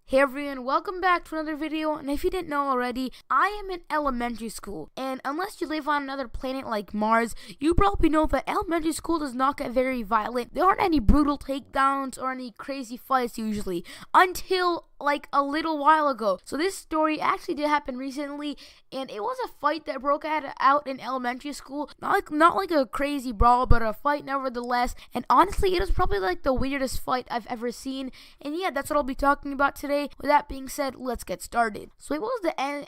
Hey everyone, welcome back to another video, and if you didn't know already, I am in elementary school, and unless you live on another planet like Mars, you probably know that elementary school does not get very violent. There aren't any brutal takedowns or any crazy fights usually, until like a little while ago. So this story actually did happen recently, and it was a fight that broke out in elementary school. Not like a crazy brawl, but a fight nevertheless, and honestly, it was probably like the weirdest fight I've ever seen, and yeah, that's what I'll be talking about today. With that being said, let's get started. So it was the end.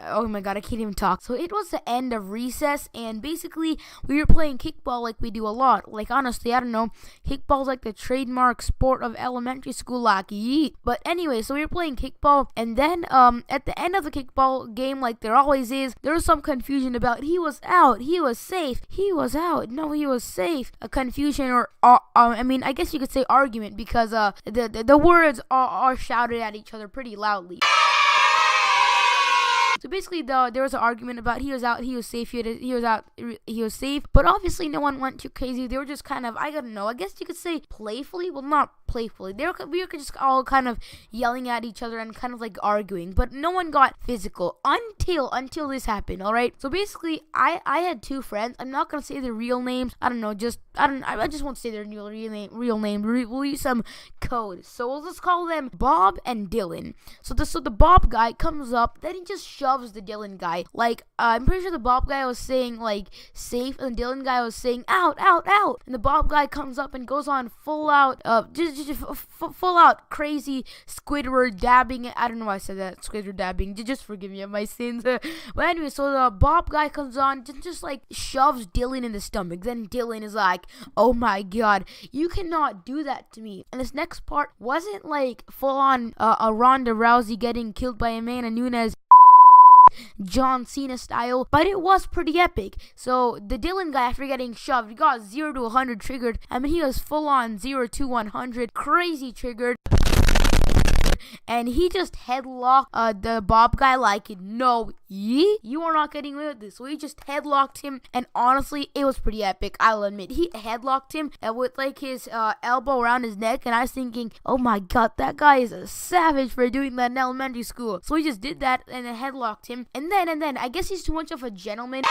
Oh my god, I can't even talk. So it was the end of recess, and basically we were playing kickball like we do a lot. Like honestly, I don't know. Kickball's like the trademark sport of elementary school, like yeet. But anyway, so we were playing kickball, and then at the end of the kickball game, like there always is, there was some confusion about he was out, he was safe, he was out, no, he was safe. A confusion, or I mean, I guess you could say argument, because the words are shouted at each other pretty loudly. So basically, there was an argument about he was out, he was safe, he was out, he was safe. But obviously, no one went too crazy. They were just kind of, I don't know, I guess you could say playfully. Well, not playfully. We were just all kind of yelling at each other and kind of like arguing. But no one got physical until this happened. All right. So basically, I had two friends. I'm not gonna say their real names. I don't know. I just won't say their real name. We'll use some code. So we'll just call them Bob and Dylan. So the Bob guy comes up, then he just shoves the Dylan guy. Like I'm pretty sure the Bob guy was saying like safe, and the Dylan guy was saying out. And the Bob guy comes up and goes on full out full out crazy Squidward dabbing. I don't know why I said that, Squidward dabbing. Just forgive me of my sins. But anyway, so the Bob guy comes on, just like shoves Dylan in the stomach. Then Dylan is like, oh my god, you cannot do that to me. And this next part wasn't like full on a Ronda Rousey getting killed by Amanda Nunes, John Cena style, but it was pretty epic. So the Dylan guy, after getting shoved, he got 0 to 100 triggered. I mean, he was full on 0 to 100 crazy triggered, and he just headlocked the Bob guy like, no, you are not getting away with this. So he just headlocked him, and honestly, it was pretty epic, I'll admit. He headlocked him with like his elbow around his neck, and I was thinking, oh my god, that guy is a savage for doing that in elementary school. So he just did that and then headlocked him, and then I guess he's too much of a gentleman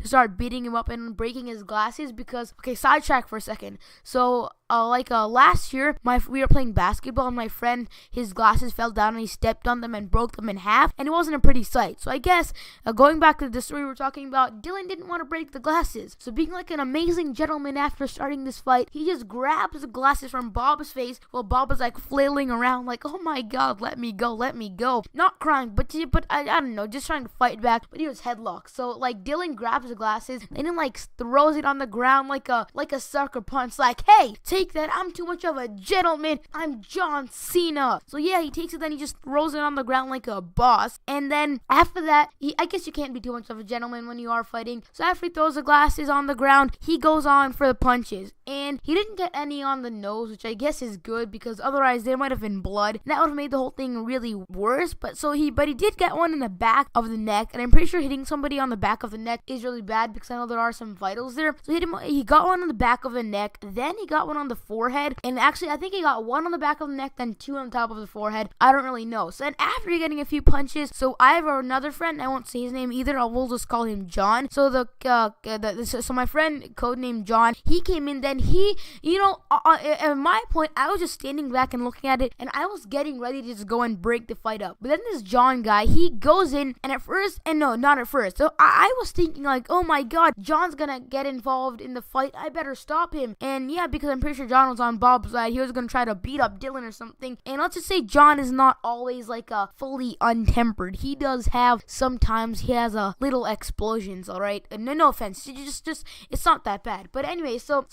to start beating him up and breaking his glasses. Because, okay, sidetrack for a second. So last year, we were playing basketball, and my friend, his glasses fell down and he stepped on them and broke them in half, and it wasn't a pretty sight. So I guess, going back to the story we were talking about, Dylan didn't want to break the glasses. So being like an amazing gentleman after starting this fight, he just grabs the glasses from Bob's face while Bob is like flailing around like, oh my god, let me go. Not crying, but I don't know, just trying to fight back, but he was headlocked. So like Dylan grabs the glasses and then like throws it on the ground like a sucker punch, like, hey, take that, I'm too much of a gentleman, I'm John Cena. So yeah, he takes it, then he just throws it on the ground like a boss. And then after that, I guess you can't be too much of a gentleman when you are fighting. So after he throws the glasses on the ground, he goes on for the punches, and he didn't get any on the nose, which I guess is good, because otherwise there might have been blood, and that would have made the whole thing really worse. But he did get one in the back of the neck, and I'm pretty sure hitting somebody on the back of the neck is really bad, because I know there are some vitals there. So he got one on the back of the neck, then he got one on the forehead, and actually I think he got one on the back of the neck, then two on top of the forehead. I don't really know. So then after getting a few punches, so I have another friend, I won't say his name either, we'll just call him John. So so my friend, codenamed John, he came in, then he, at my point, I was just standing back and looking at it, and I was getting ready to just go and break the fight up. But then this John guy, he goes in, and not at first. So I was thinking like, oh my god, John's gonna get involved in the fight, I better stop him. And yeah, because I'm pretty sure John was on Bob's side, he was gonna try to beat up Dylan or something. And let's just say John is not always like a fully untempered. He does have, sometimes he has a little explosions, alright? No offense, just it's not that bad. But anyway, so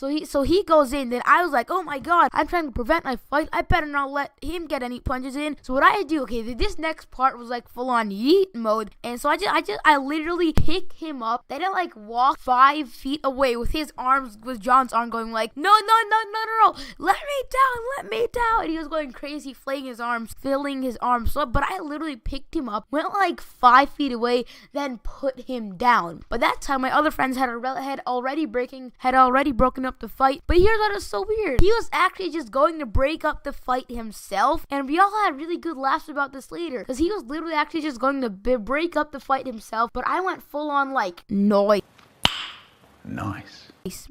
he goes in, then I was like, oh my god, I'm trying to prevent my fight, I better not let him get any punches in. So what I do, okay, this next part was like full on yeet mode, and so I literally pick him up, then I like walk 5 feet away with John's arm going like, no, let me down, and he was going crazy, filling his arms so, but I literally picked him up, went like 5 feet away, then put him down. But that time my other friends had already broken up the fight. fight. But here's what was so weird. He was actually just going to break up the fight himself, and we all had really good laughs about this later, because he was literally actually just going to break up the fight himself, but I went full on like nice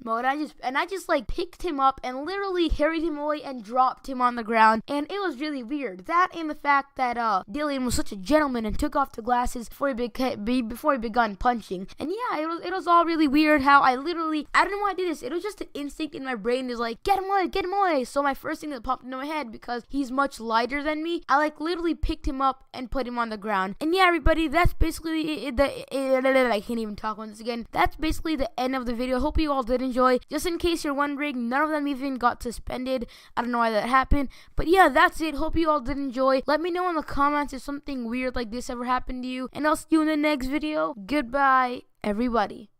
mode. I just like picked him up and literally carried him away and dropped him on the ground, and it was really weird. That and the fact that Dylan was such a gentleman and took off the glasses before he begun punching. And yeah, it was all really weird how I don't know why I did this. It was just an instinct in my brain is like, get him away. So my first thing that popped into my head, because he's much lighter than me, I like literally picked him up and put him on the ground. And yeah, everybody, that's basically I can't even talk once again. That's basically the end of the video. Hope you all did enjoy. Just in case you're wondering, none of them even got suspended. I don't know why that happened, but yeah, that's it. Hope you all did enjoy. Let me know in the comments if something weird like this ever happened to you, and I'll see you in the next video. Goodbye, everybody.